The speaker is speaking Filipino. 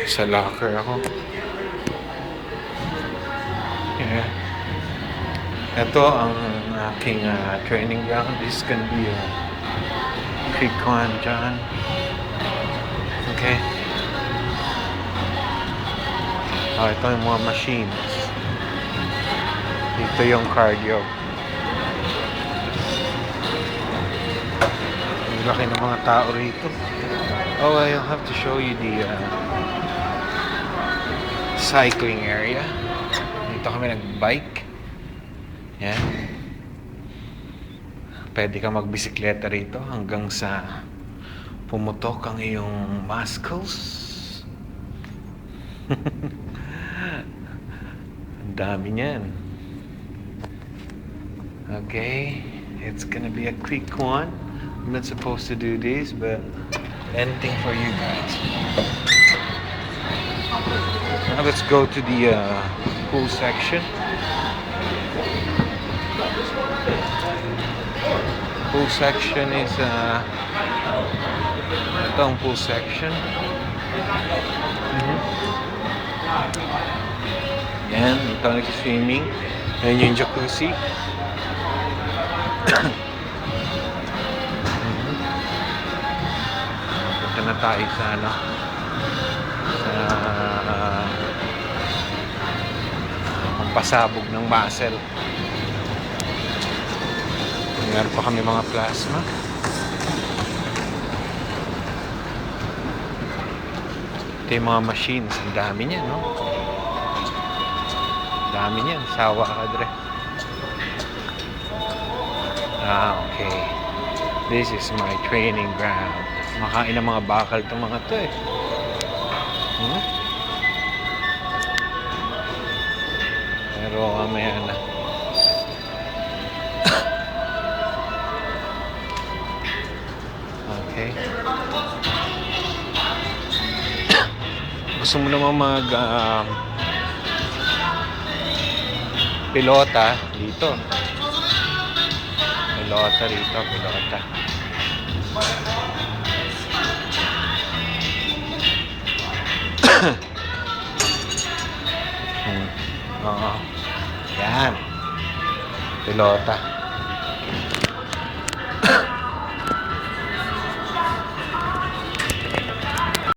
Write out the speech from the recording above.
Sa locker ako. Yeah. Ito ang aking training ground. This can be a Creek 1 dyan. Okay. Ito yung mga machines. Ito yung cardio. Ang laki ng mga tao rito. Oh, I'll have to show you the cycling area. Dito kami nag-bike. Yan. Pwede ka magbisikleta rito hanggang sa pumutok ang iyong muscles. Ang dami niyan. Okay. It's gonna be a quick one. I'm not supposed to do this, but anything for you guys. Now let's go to the pool section. Pool section is ito ang pool section. Yan, ito nag-swimming. Yan yung jacuzzi. Punta na tayo sa pampasabog ng muscle. Meron pa kami mga plasma. Ito yung mga machines. Ang dami niyan, no? Ang dami niyan. Sawa ka, Dre. Okay. This is my training ground. Makain ng mga bakal itong mga to eh. Pero mamaya na. Okay. Gusto mo naman mag pilota dito. Pilota rito, pilota. Oo. Yan. Pilota.